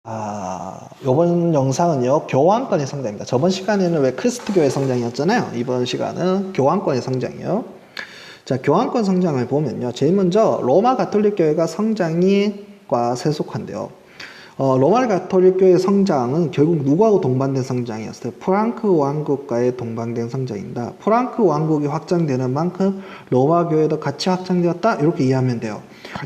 이번 영상은요, 교황권의 성장입니다. 저번 시간에는 왜 크리스트교의 성장이었잖아요. 이번 시간은 교황권의 성장이에요. 자, 교황권 성장을 보면요, 제일 먼저 로마 가톨릭 교회가 성장과 세속화인데요. 로마 가톨릭 교회의 성장은 결국 누구하고 동반된 성장이었어요? 프랑크 왕국과의 동반된 성장입니다. 프랑크 왕국이 확장되는 만큼 로마 교회도 같이 확장되었다, 이렇게 이해하면 돼요.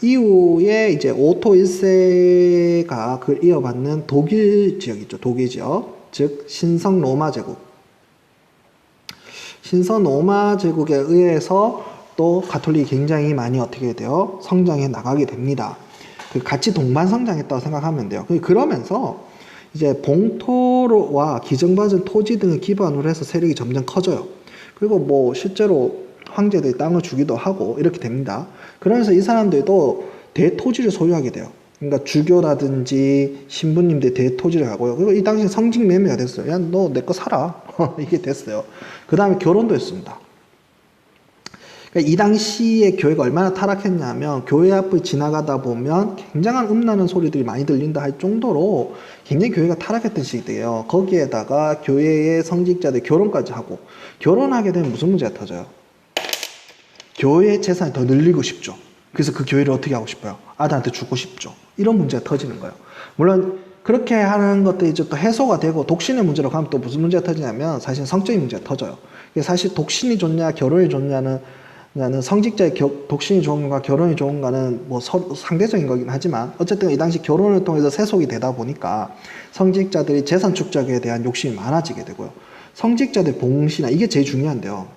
이후에 이제 오토 1세가 그걸 이어받는 독일 지역 있죠. 독일 지역. 즉, 신성 로마 제국. 신성 로마 제국에 의해서 또 가톨릭이 굉장히 많이 어떻게 돼요? 성장해 나가게 됩니다. 같이 동반 성장했다고 생각하면 돼요. 그러면서 이제 봉토와 기증받은 토지 등을 기반으로 해서 세력이 점점 커져요. 그리고 뭐 실제로 황제들이 땅을 주기도 하고 이렇게 됩니다. 그러면서 이 사람들도 대토지를 소유하게 돼요. 그러니까 주교라든지 신부님들이 대토지를 하고요. 그리고 이 당시에 성직 매매가 됐어요. 야, 너 내 거 사라. 이게 됐어요. 그 다음에 결혼도 했습니다. 그러니까 이 당시에 교회가 얼마나 타락했냐면, 교회 앞을 지나가다 보면 굉장한 음나는 소리들이 많이 들린다 할 정도로 굉장히 교회가 타락했던 시기예요. 거기에다가 교회의 성직자들 결혼까지 하고, 결혼하게 되면 무슨 문제가 터져요? 교회의 재산이 더 늘리고 싶죠. 그래서 그 교회를 어떻게 하고 싶어요? 아들한테 주고 싶죠. 이런 문제가 터지는 거예요. 물론 그렇게 하는 것들이 이제 또 해소가 되고 독신의 문제로 가면 또 무슨 문제가 터지냐면, 사실 성적인 문제가 터져요. 사실 독신이 좋냐 결혼이 좋냐는 성직자의 독신이 좋은가 결혼이 좋은가는 뭐 상대적인 거긴 하지만, 어쨌든 이 당시 결혼을 통해서 세속이 되다 보니까 성직자들이 재산 축적에 대한 욕심이 많아지게 되고요. 성직자들 봉신화, 이게 제일 중요한데요.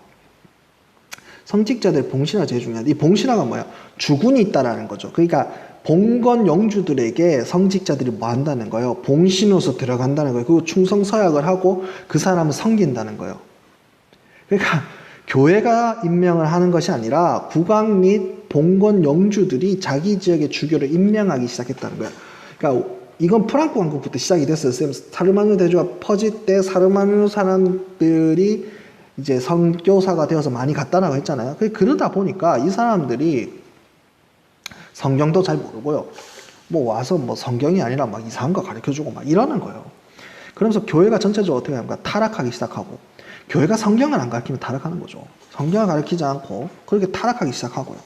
성직자들 봉신화 제일 중요한데, 이 봉신화가 뭐야? 주군이 있다라는 거죠. 그러니까 봉건 영주들에게 성직자들이 뭐 한다는 거예요? 봉신으로서 들어간다는 거예요. 그리고 충성서약을 하고 그 사람을 섬긴다는 거예요. 그러니까 교회가 임명을 하는 것이 아니라 국왕 및 봉건 영주들이 자기 지역의 주교를 임명하기 시작했다는 거예요. 그러니까 이건 프랑크 왕국부터 시작이 됐어요. 사르마누 대주가 퍼질 때 사르마누 사람들이 이제 선교사가 되어서 많이 갔다라고 했잖아요. 그러다 보니까 이 사람들이 성경도 잘 모르고요. 뭐 와서 뭐 성경이 아니라 막 이상한 거 가르쳐주고 막 이러는 거예요. 그러면서 교회가 전체적으로 어떻게 합니까? 타락하기 시작하고, 교회가 성경을 안 가르치면 타락하는 거죠. 성경을 가르치지 않고 그렇게 타락하기 시작하고요.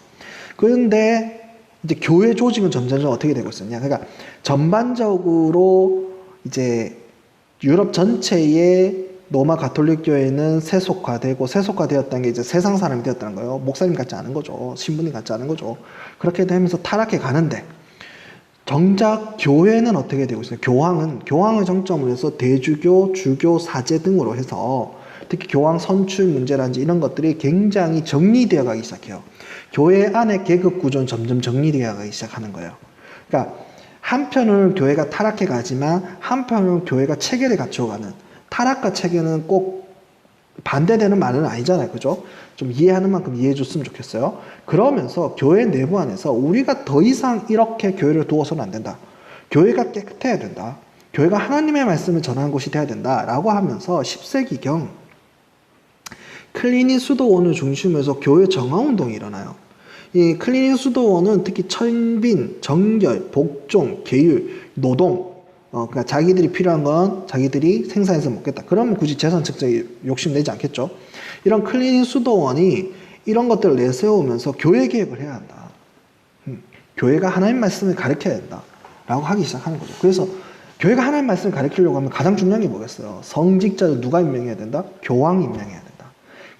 그런데 이제 교회 조직은 점점 어떻게 되고 있었냐? 그러니까 전반적으로 이제 유럽 전체의 로마 가톨릭 교회는 세속화되고, 세속화되었다는 게 이제 세상 사람이 되었다는 거예요. 목사님 같지 않은 거죠. 신부님 같지 않은 거죠. 그렇게 되면서 타락해 가는데, 정작 교회는 어떻게 되고 있어요? 교황을 정점으로 해서 대주교, 주교, 사제 등으로 해서 특히 교황 선출 문제라든지 이런 것들이 굉장히 정리되어 가기 시작해요. 교회 안에 계급 구조는 점점 정리되어 가기 시작하는 거예요. 그러니까 한편으로는 교회가 타락해 가지만 한편으로는 교회가 체계를 갖춰가는, 타락과 체계는 꼭 반대되는 말은 아니잖아요. 그죠? 좀 이해하는 만큼 이해해 줬으면 좋겠어요. 그러면서 교회 내부 안에서 우리가 더 이상 이렇게 교회를 두어서는 안 된다. 교회가 깨끗해야 된다. 교회가 하나님의 말씀을 전하는 곳이 돼야 된다. 라고 하면서 10세기경 클리니 수도원을 중심으로 해서 교회 정화운동이 일어나요. 이 클리니 수도원은 특히 천빈, 정결, 복종, 계율, 노동, 그러니까 자기들이 필요한 건 자기들이 생산해서 먹겠다. 그러면 굳이 재산 측정에 욕심내지 않겠죠. 이런 클리닝 수도원이 이런 것들을 내세우면서 교회 개혁을 해야 한다. 교회가 하나님 말씀을 가르쳐야 된다. 라고 하기 시작하는 거죠. 그래서 교회가 하나님 말씀을 가르치려고 하면 가장 중요한 게 뭐겠어요? 성직자를 누가 임명해야 된다? 교황이 임명해야 된다.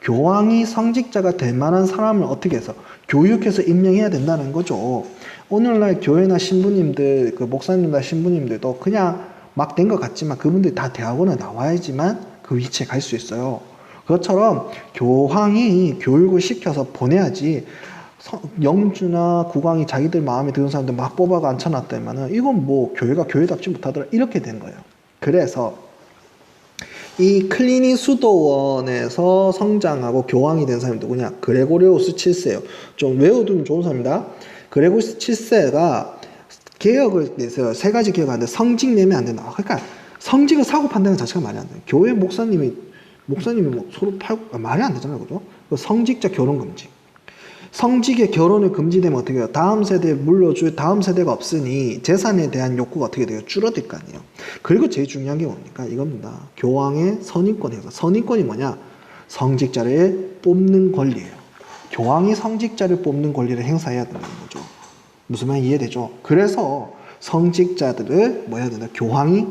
교황이 성직자가 될 만한 사람을 어떻게 해서 교육해서 임명해야 된다는 거죠. 오늘날 교회나 신부님들, 그 목사님이나 신부님들도 그냥 막 된 것 같지만 그분들이 다 대학원을 나와야지만 그 위치에 갈 수 있어요. 그것처럼 교황이 교육을 시켜서 보내야지, 영주나 국왕이 자기들 마음에 드는 사람들 막 뽑아가 앉혀놨다면은 이건 뭐 교회가 교회답지 못하더라, 이렇게 된 거예요. 그래서 이 클리니 수도원에서 성장하고 교황이 된 사람이 누구냐? 그레고리오스 7세예요. 좀 외워두면 좋은 사람입니다. 그레고리오스 7세가 개혁을 내세요. 세 가지 개혁하는데 성직 내면 안 된다. 그러니까 성직을 사고 판다는 자체가 말이 안 돼요. 교회 목사님이 뭐 서로 팔고 말이 안 되잖아요. 그죠? 성직자 결혼 금지. 성직의 결혼을 금지되면 어떻게 해요? 다음 세대에 물려줄 다음 세대가 없으니 재산에 대한 욕구가 어떻게 돼요? 줄어들 거 아니에요. 그리고 제일 중요한 게 뭡니까? 이겁니다. 교황의 선임권에서 선임권이 뭐냐? 성직자를 뽑는 권리예요. 교황이 성직자를 뽑는 권리를 행사해야 된다는 거죠. 무슨 말 이해되죠? 그래서 성직자들을 뭐 해야 된다? 교황이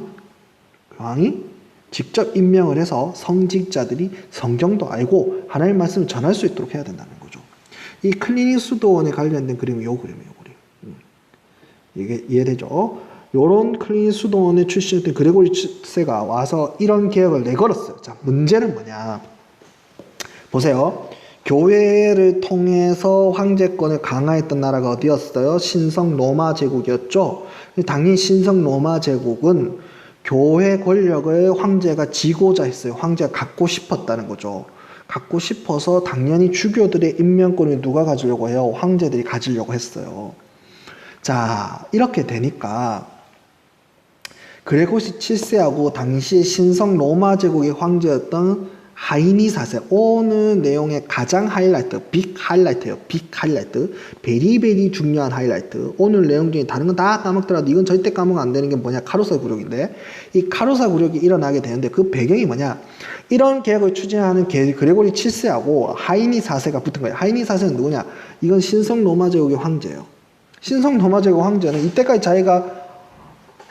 직접 임명을 해서 성직자들이 성경도 알고 하나님의 말씀을 전할 수 있도록 해야 된다는 거죠. 이 클리닝 수도원에 관련된 그림은 요 그림이에요. 이게 이해되죠? 요런 클리닝 수도원에 출신했던 그레고리 7세가 와서 이런 계획을 내걸었어요. 자, 문제는 뭐냐? 보세요. 교회를 통해서 황제권을 강화했던 나라가 어디였어요? 신성 로마 제국이었죠. 당연히 신성 로마 제국은 교회 권력을 황제가 지고자 했어요. 황제가 갖고 싶었다는 거죠. 갖고 싶어서 당연히 주교들의 임명권을 누가 가지려고 해요? 황제들이 가지려고 했어요. 자, 이렇게 되니까 그레고리 7세하고 당시 신성 로마 제국의 황제였던 하이니 4세, 오늘 내용의 가장 하이라이트, 빅 하이라이트예요. 빅 하이라이트, 베리베리 중요한 하이라이트. 오늘 내용 중에 다른 건 다 까먹더라도 이건 절대 까먹으면 안 되는 게 뭐냐? 카루사 굴욕인데, 이 카루사 굴욕이 일어나게 되는데 그 배경이 뭐냐? 이런 계획을 추진하는 그레고리 7세하고 하이니 4세가 붙은 거예요. 하이니 4세는 누구냐? 이건 신성 로마 제국의 황제예요. 신성 로마 제국 황제는 이때까지 자기가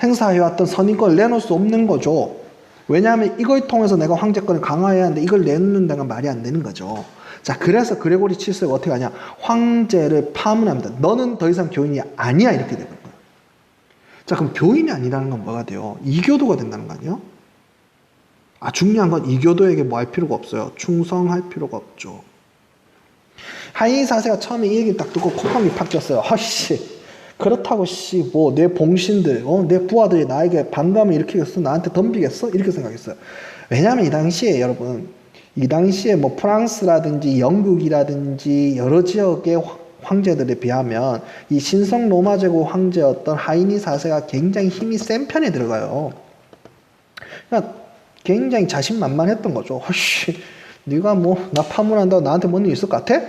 행사해왔던 선임권을 내놓을 수 없는 거죠. 왜냐하면 이걸 통해서 내가 황제권을 강화해야 하는데 이걸 내놓는다는 말이 안 되는 거죠. 자, 그래서 그레고리 7세가 어떻게 하냐? 황제를 파문합니다. 너는 더 이상 교인이 아니야. 이렇게 되는 거예요. 자, 그럼 교인이 아니라는 건 뭐가 돼요? 이교도가 된다는 거 아니에요? 아, 중요한 건 이교도에게 뭐 할 필요가 없어요. 충성할 필요가 없죠. 하이니 4세가 처음에 이 얘기를 딱 듣고 콧방이 팍 꼈어요. 허씨. 그렇다고 뭐 내 봉신들, 내 부하들이 나에게 반감을 일으키겠어? 나한테 덤비겠어? 이렇게 생각했어요. 왜냐하면 이 당시에 여러분, 이 당시에 뭐 프랑스라든지 영국이라든지 여러 지역의 황제들에 비하면 이 신성 로마 제국 황제였던 하이니 4세가 굉장히 힘이 센 편에 들어가요. 그러니까 굉장히 자신만만했던 거죠. 허씨, 네가 뭐 나 파문한다고 나한테 뭔 일 있을 것 같아?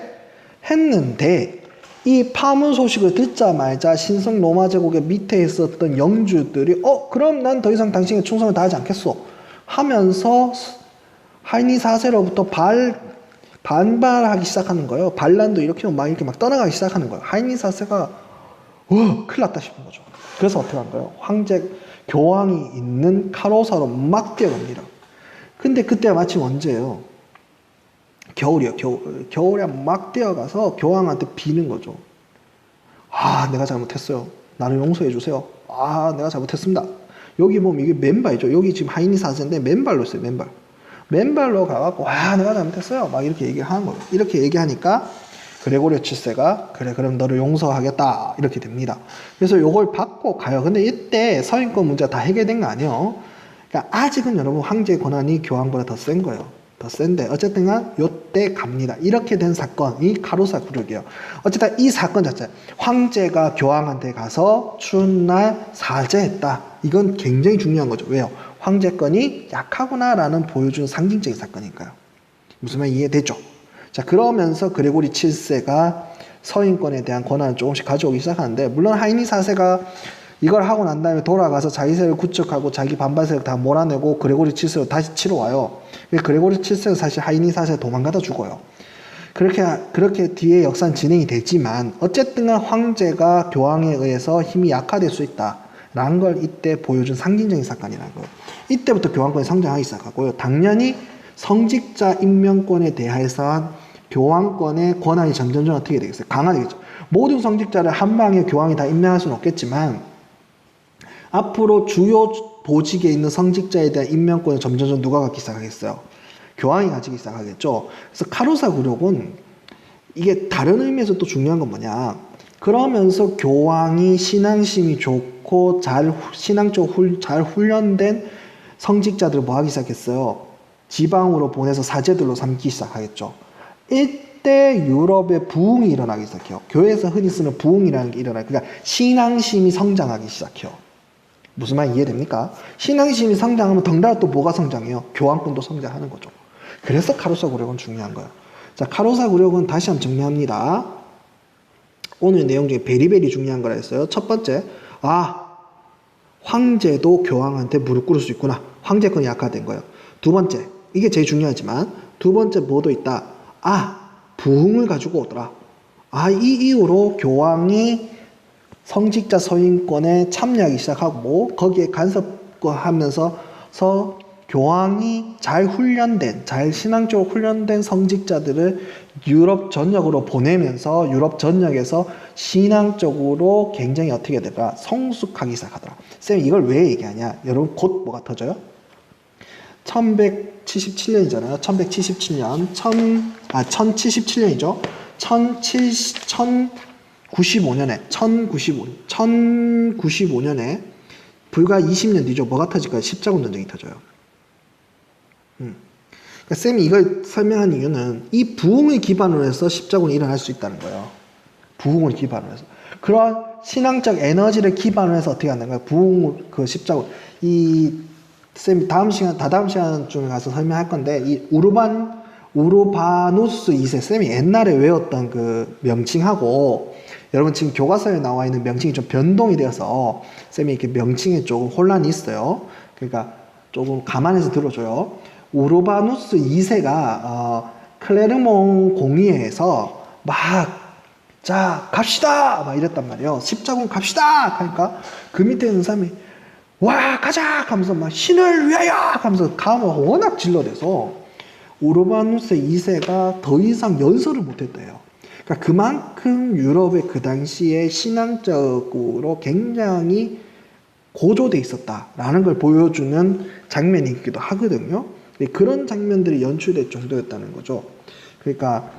했는데 이 파문 소식을 듣자마자 신성 로마 제국의 밑에 있었던 영주들이 그럼 난 더 이상 당신에게 충성을 다하지 않겠소 하면서 하이니 4세로부터 반발하기 시작하는 거예요. 반란도 이렇게 막 떠나가기 시작하는 거예요. 하이니 4세가 큰일 났다 싶은 거죠. 그래서 어떻게 한 거예요? 교황이 있는 카로사로 막 뛰어갑니다. 근데 그때가 마침 언제예요? 겨울이요. 겨울에 막 뛰어가서 교황한테 비는 거죠. 아, 내가 잘못했어요. 나를 용서해 주세요. 아, 내가 잘못했습니다. 여기 보면 이게 맨발이죠. 여기 지금 하이니 4세인데 맨발로 했어요. 맨발로 가갖고 내가 잘못했어요. 막 이렇게 얘기하는 거예요. 이렇게 얘기하니까 그레고리 7세가 그래, 그럼 너를 용서하겠다. 이렇게 됩니다. 그래서 요걸 받고 가요. 근데 이때 서인권 문제가 다 해결된 거 아니에요. 그러니까 아직은 여러분 황제의 권한이 교황보다 더 센 거예요. 더 센데 어쨌든 요때 갑니다. 이렇게 된 사건이 카루사 굴욕이에요. 어쨌든 이 사건 자체, 황제가 교황한테 가서 추운 날 사죄했다. 이건 굉장히 중요한 거죠. 왜요? 황제권이 약하구나라는 보여주는 상징적인 사건이니까요. 무슨 말 이해되죠? 자, 그러면서 그레고리 7세가 서인권에 대한 권한을 조금씩 가져오기 시작하는데, 물론 하이니 4세가 이걸 하고 난 다음에 돌아가서 자기 세력을 구축하고 자기 반발 세력 다 몰아내고 그레고리 7세로 다시 치러 와요. 그레고리 7세는 사실 하이니 4세 도망가다 죽어요. 그렇게 뒤에 역사는 진행이 되지만 어쨌든 황제가 교황에 의해서 힘이 약화될 수 있다라는 걸 이때 보여준 상징적인 사건이라는 거예요. 이때부터 교황권이 성장하기 시작하고요. 당연히 성직자 임명권에 대해서 교황권의 권한이 점점 어떻게 되겠어요? 강화되겠죠. 모든 성직자를 한 방에 교황이 다 임명할 수는 없겠지만 앞으로 주요 보직에 있는 성직자에 대한 임명권을 점점 누가 갖기 시작하겠어요? 교황이 가지기 시작하겠죠. 그래서 카루사 굴욕은 이게 다른 의미에서 또 중요한 건 뭐냐? 그러면서 교황이 신앙심이 좋고 신앙적으로 잘 훈련된 성직자들을 뭐 하기 시작했어요? 지방으로 보내서 사제들로 삼기 시작하겠죠. 이때 유럽의 부흥이 일어나기 시작해요. 교회에서 흔히 쓰는 부흥이라는 게 일어나요. 그러니까 신앙심이 성장하기 시작해요. 무슨 말 이해됩니까? 신앙심이 성장하면 덩달아 또 뭐가 성장해요? 교황권도 성장하는 거죠. 그래서 카루사 굴욕은 중요한 거예요. 자, 카루사 굴욕은 다시 한번 정리합니다. 오늘 내용 중에 베리베리 중요한 거라 했어요. 첫 번째, 황제도 교황한테 무릎 꿇을 수 있구나. 황제권이 약화된 거예요. 두 번째, 이게 제일 중요하지만 두 번째 뭐도 있다. 부흥을 가지고 오더라. 이 이후로 교황이 성직자 서인권에 참여하기 시작하고 거기에 간섭하면서 교황이 잘 신앙적으로 훈련된 성직자들을 유럽 전역으로 보내면서 유럽 전역에서 신앙적으로 굉장히 어떻게 되더라? 성숙하기 시작하더라. 쌤 이걸 왜 얘기하냐? 여러분 곧 뭐가 터져요? 1177년이잖아요. 1177년. 1077년이죠. 1095년에 불과 20년 뒤죠. 뭐가 터질까요? 십자군 전쟁이 터져요. 그러니까 쌤이 이걸 설명한 이유는 이 부흥을 기반으로 해서 십자군이 일어날 수 있다는 거예요. 부흥을 기반으로 해서. 그런 신앙적 에너지를 기반으로 해서 어떻게 하는 거예요? 십자군. 쌤이 다다음 시간쯤에 가서 설명할 건데, 이 우르바누스 2세, 쌤이 옛날에 외웠던 그 명칭하고, 여러분 지금 교과서에 나와 있는 명칭이 좀 변동이 되어서, 쌤이 이렇게 명칭에 조금 혼란이 있어요. 그러니까 조금 감안해서 들어줘요. 우르바누스 2세가, 클레르몽 공의회에서 자, 갑시다! 막 이랬단 말이에요. 십자군 갑시다! 하니까, 그 밑에 있는 사람이, 가자! 하면서 막 신을 위하여! 하면서 감을 워낙 질러대서 우르바누스 2세가 더 이상 연설을 못했대요. 그러니까 그만큼 유럽의 그 당시에 신앙적으로 굉장히 고조돼 있었다라는 걸 보여주는 장면이기도 하거든요. 그런 장면들이 연출될 정도였다는 거죠. 그러니까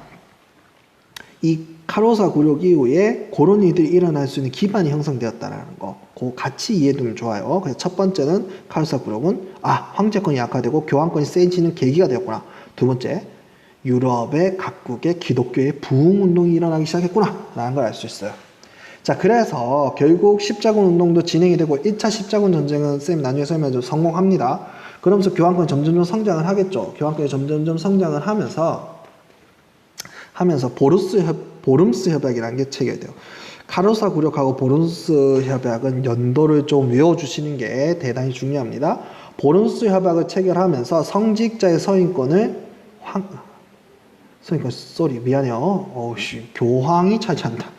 이 카로사 굴욕 이후에 그런 일들이 일어날 수 있는 기반이 형성되었다라는 거, 그 같이 이해되면 좋아요. 그래서 첫 번째는 카로사 굴욕은 황제권이 약화되고 교황권이 세지는 계기가 되었구나. 두 번째, 유럽의 각국의 기독교의 부흥 운동이 일어나기 시작했구나라는 걸 알 수 있어요. 자, 그래서 결국 십자군 운동도 진행이 되고 1차 십자군 전쟁은 쌤 나중에 설명해서 성공합니다. 그러면서 교황권이 점점점 성장을 하겠죠. 교황권이 점점점 성장을 하면서 보름스 협약이라는 게 체결돼요. 카로사 굴욕하고 보름스 협약은 연도를 좀 외워주시는 게 대단히 중요합니다. 보름스 협약을 체결하면서 성직자의 서인권을 교황이 차지한다.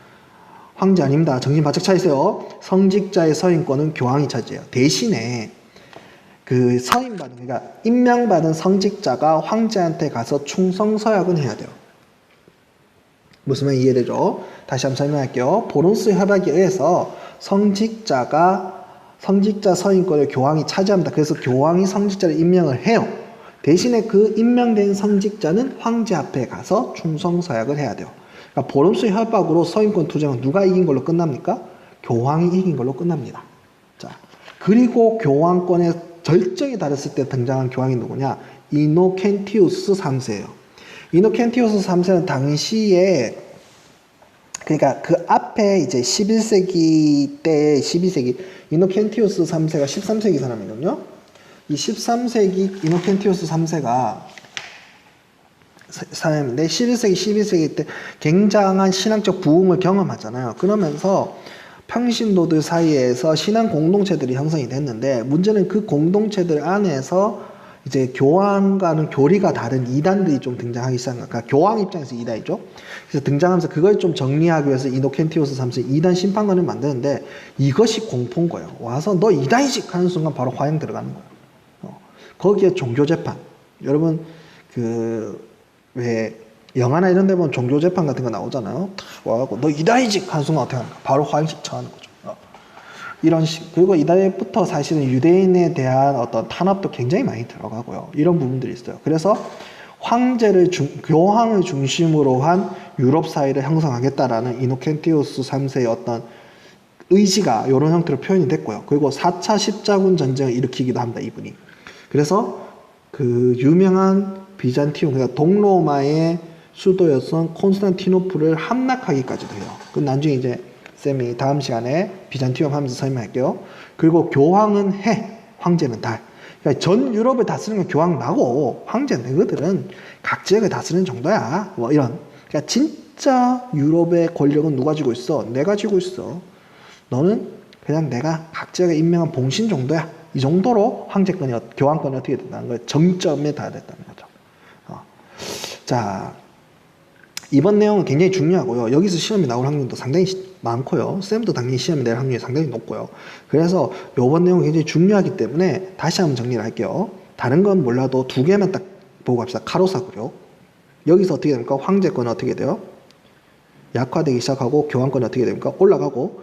황제 아닙니다. 정신 바짝 차리세요. 성직자의 서인권은 교황이 차지해요. 대신에 그 그러니까 임명받은 성직자가 황제한테 가서 충성 서약은 해야 돼요. 무슨 말 이해되죠? 다시 한번 설명할게요. 보름스 협약에 의해서 성직자 서인권을 교황이 차지합니다. 그래서 교황이 성직자를 임명을 해요. 대신에 그 임명된 성직자는 황제 앞에 가서 충성 서약을 해야 돼요. 그러니까 보름스 협약으로 서인권 투쟁은 누가 이긴 걸로 끝납니까? 교황이 이긴 걸로 끝납니다. 자, 그리고 교황권의 절정에 달했을 때 등장한 교황이 누구냐? 이노켄티우스 3세예요. 이노켄티우스 3세는 당시에 그러니까 그 앞에 이제 11세기 때 12세기 이노켄티우스 3세가 13세기 사람이거든요. 이 13세기 이노켄티우스 3세가 사람인데 11세기 12세기 때 굉장한 신앙적 부흥을 경험하잖아요. 그러면서 평신도들 사이에서 신앙 공동체들이 형성이 됐는데 문제는 그 공동체들 안에서 이제 교황과는 교리가 다른 이단들이 좀 등장하기 시작합니다. 그러니까 교황 입장에서 이단이죠. 그래서 등장하면서 그걸 좀 정리하기 위해서 이노켄티우스 3세 이단 심판관을 만드는데 이것이 공포인 거예요. 와서 너 이단이지 하는 순간 바로 화형 들어가는 거예요. 거기에 종교재판. 여러분 왜 영화나 이런 데 보면 종교재판 같은 거 나오잖아요. 탁 와갖고 너 이단이지 하는 순간 어떻게 합니까? 바로 화형식 처하는 거죠. 이런 식. 그리고 이달부터 사실은 유대인에 대한 어떤 탄압도 굉장히 많이 들어가고요. 이런 부분들이 있어요. 그래서 교황을 중심으로 한 유럽 사회를 형성하겠다라는 이노켄티우스 3세의 어떤 의지가 이런 형태로 표현이 됐고요. 그리고 4차 십자군 전쟁을 일으키기도 합니다, 이분이. 그래서 그 유명한 비잔티움, 그러니까 동로마의 수도였던 콘스탄티노플을 함락하기까지도 해요. 그 나중에 이제 쌤이 다음 시간에 비잔티움 하면서 설명할게요. 그리고 교황은 해, 황제는 달. 그러니까 전 유럽을 다스리는 건 교황 나고 황제는 너희들은 각 지역을 다스리는 정도야. 뭐 이런. 그러니까 진짜 유럽의 권력은 누가 쥐고 있어? 내가 쥐고 있어. 너는 그냥 내가 각 지역에 임명한 봉신 정도야. 이 정도로 황제권이, 교황권이 어떻게 된다는 거예요? 정점에 달했다는 거죠. 자, 이번 내용은 굉장히 중요하고요. 여기서 시험이 나올 확률도 상당히 많고요. 쌤도 당연히 시험이 낼 확률이 상당히 높고요. 그래서 이번 내용은 굉장히 중요하기 때문에 다시 한번 정리를 할게요. 다른 건 몰라도 두 개만 딱 보고 갑시다. 카로사구려. 여기서 어떻게 됩니까? 황제권은 어떻게 돼요? 약화되기 시작하고 교황권은 어떻게 됩니까? 올라가고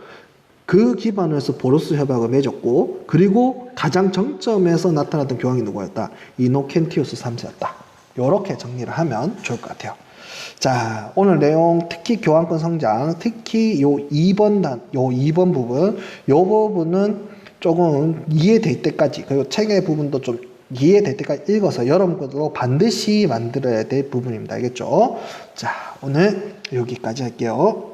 그 기반으로 해서 보로스 협약을 맺었고 그리고 가장 정점에서 나타났던 교황이 누구였다? 이노켄티우스 3세였다. 이렇게 정리를 하면 좋을 것 같아요. 자, 오늘 내용 특히 교황권 성장, 특히 요 2번 부분, 요 부분은 조금 이해될 때까지, 그리고 책의 부분도 좀 이해될 때까지 읽어서 여러분들도 반드시 만들어야 될 부분입니다. 알겠죠? 자, 오늘 여기까지 할게요.